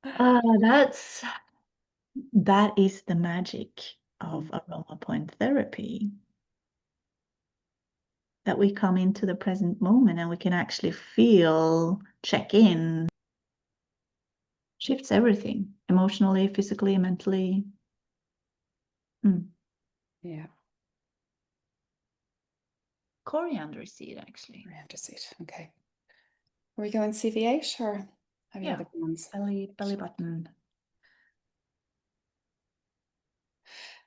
That is the magic of aroma point therapy. That we come into the present moment and we can actually feel, check in, shifts everything emotionally, physically, mentally. Yeah. Coriander seed, actually. Coriander seed. Okay. Are we going CV8 or have you other ones? Bellybutton.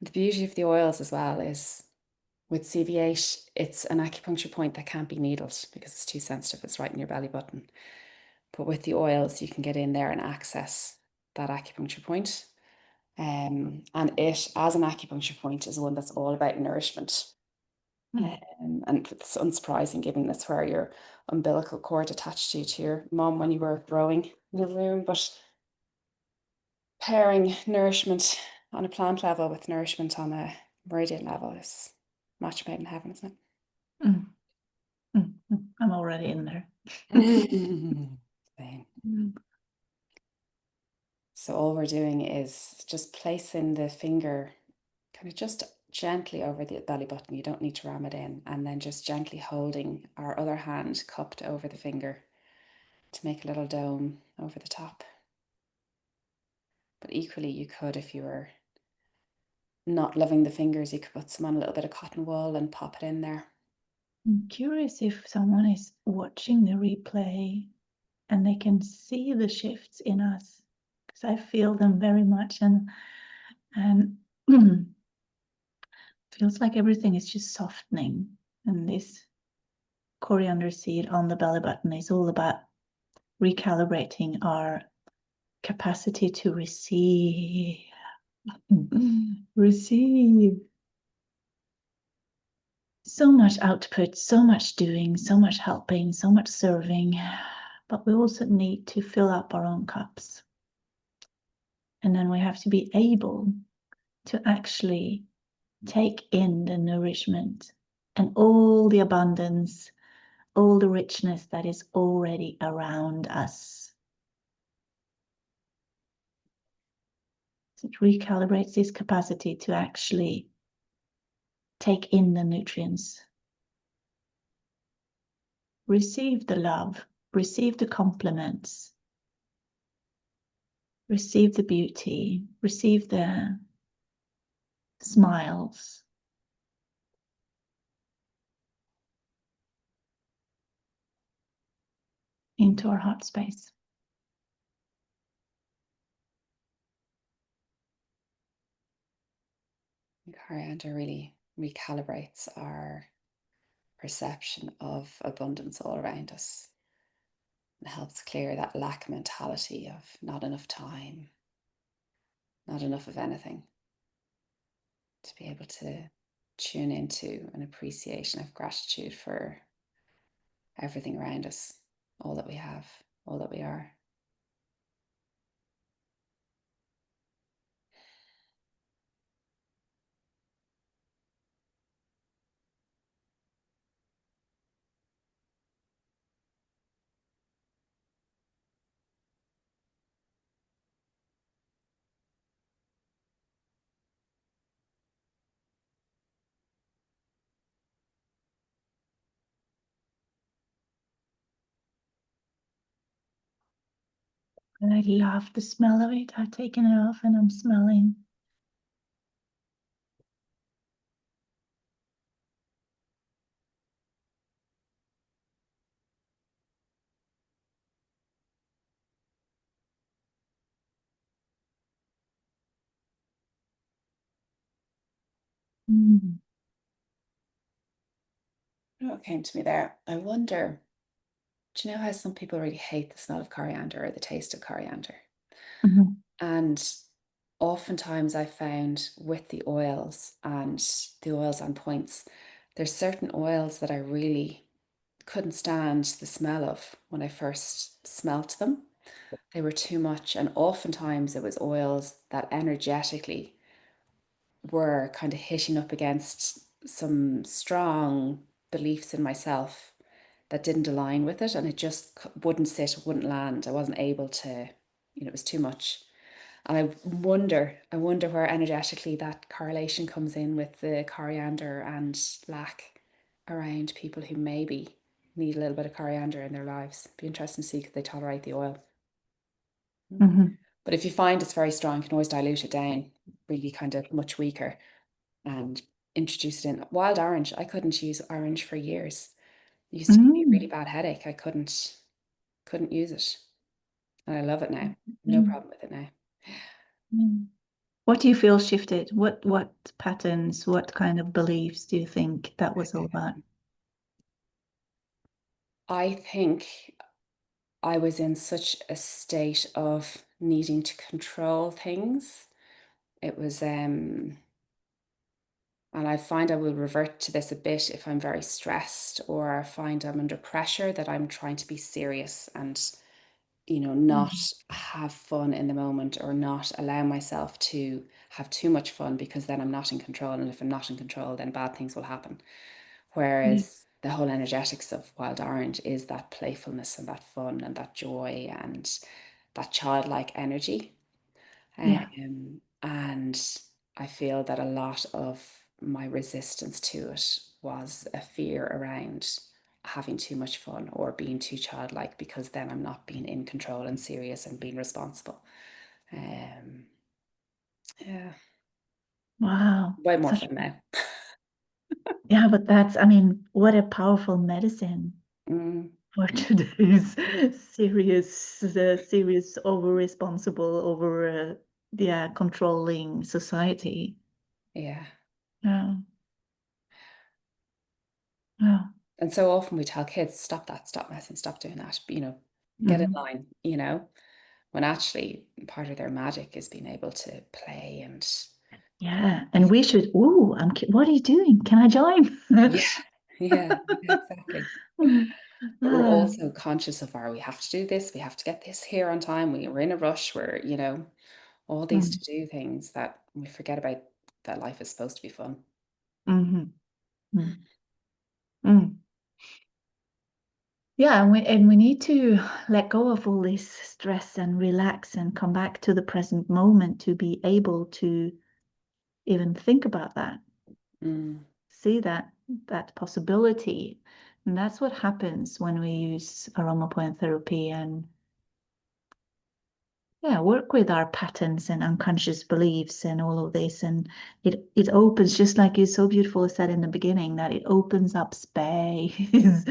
The beauty of the oils as well is with CV8, it's an acupuncture point that can't be needled because it's too sensitive. It's right in your belly button. But with the oils, you can get in there and access that acupuncture point. And it, as an acupuncture point, is one that's all about nourishment. And it's unsurprising given that's where your umbilical cord attached you to your mum when you were growing in the room. But pairing nourishment on a plant level with nourishment on a meridian level is match made in heaven, isn't it? I'm already in there. Same. So all we're doing is just placing the finger kind of just gently over the belly button. You don't need to ram it in. And then just gently holding our other hand cupped over the finger to make a little dome over the top. But equally, you could, if you were not loving the fingers, you could put some on a little bit of cotton wool and pop it in there. I'm curious if someone is watching the replay and they can see the shifts in us, because I feel them very much, and feels like everything is just softening. And this coriander seed on the belly button is all about recalibrating our capacity to receive. Receive. So much output, so much doing, so much helping, so much serving, but we also need to fill up our own cups. And then we have to be able to actually take in the nourishment and all the abundance, all the richness that is already around us. It recalibrates this capacity to actually take in the nutrients, receive the love, receive the compliments, receive the beauty, receive the smiles. Into our heart space. Coriander really recalibrates our perception of abundance all around us. It helps clear that lack mentality of not enough time, not enough of anything, to be able to tune into an appreciation of gratitude for everything around us, all that we have, all that we are. And I love the smell of it. I've taken it off and I'm smelling. You know what came to me there? I wonder, do you know how some people really hate the smell of coriander or the taste of coriander? And oftentimes I found with the oils and points, there's certain oils that I really couldn't stand the smell of when I first smelt them. They were too much, and oftentimes it was oils that energetically were kind of hitting up against some strong beliefs in myself that didn't align with it, and it just wouldn't sit, wouldn't land. I wasn't able to it was too much. And I wonder where energetically that correlation comes in with the coriander and lack around people who maybe need a little bit of coriander in their lives. Be interesting to see could they tolerate the oil. But if you find it's very strong, you can always dilute it down, really kind of much weaker, and introduce it in. Wild orange, I couldn't use orange for years. It used to give me a really bad headache. I couldn't use it. And I love it now. No problem with it now. What do you feel shifted? What patterns, what kind of beliefs do you think that was all about? I think I was in such a state of needing to control things. It was, and I find I will revert to this a bit if I'm very stressed or I find I'm under pressure, that I'm trying to be serious and, not have fun in the moment, or not allow myself to have too much fun, because then I'm not in control. And if I'm not in control, then bad things will happen. Whereas the whole energetics of wild orange is that playfulness and that fun and that joy and that childlike energy. And I feel that a lot of my resistance to it was a fear around having too much fun or being too childlike, because then I'm not being in control and serious and being responsible. Yeah. Wow. Way more fun now. Yeah, but that's, I mean, what a powerful medicine for today's serious, over-responsible, controlling society. Yeah. Yeah. Yeah. And so often we tell kids, stop that, stop messing, stop doing that, get in line, when actually part of their magic is being able to play and. Yeah. And we should, what are you doing? Can I join? Yeah, exactly. But we're also conscious of we have to do this, we have to get this here on time, we're in a rush, we're, all these to-do things that we forget about, that life is supposed to be fun. Yeah, and we need to let go of all this stress and relax and come back to the present moment to be able to even think about that, see that possibility. And that's what happens when we use aroma point therapy and work with our patterns and unconscious beliefs and all of this. And it opens, just like you so beautifully said in the beginning, that it opens up space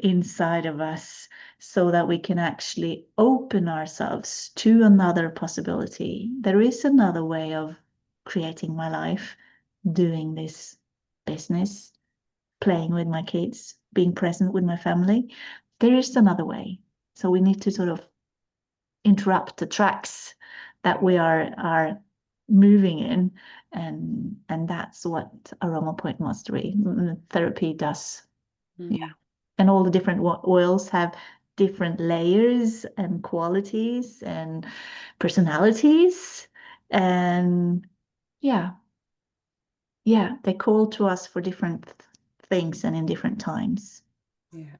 inside of us so that we can actually open ourselves to another possibility. There is another way of creating my life, doing this business, playing with my kids, being present with my family. There is another way. So we need to sort of interrupt the tracks that we are moving in, and that's what aroma point mastery therapy does. Yeah, and all the different oils have different layers and qualities and personalities, and they call to us for different things and in different times. Yeah.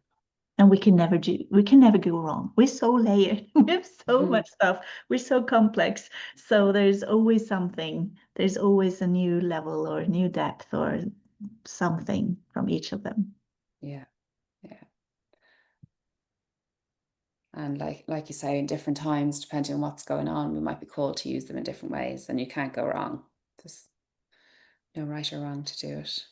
And we can never go wrong. We're so layered. We have so much stuff. We're so complex. So there's always something. There's always a new level or a new depth or something from each of them. Yeah. Yeah. And like you say, in different times, depending on what's going on, we might be called to use them in different ways, and you can't go wrong. There's no right or wrong to do it.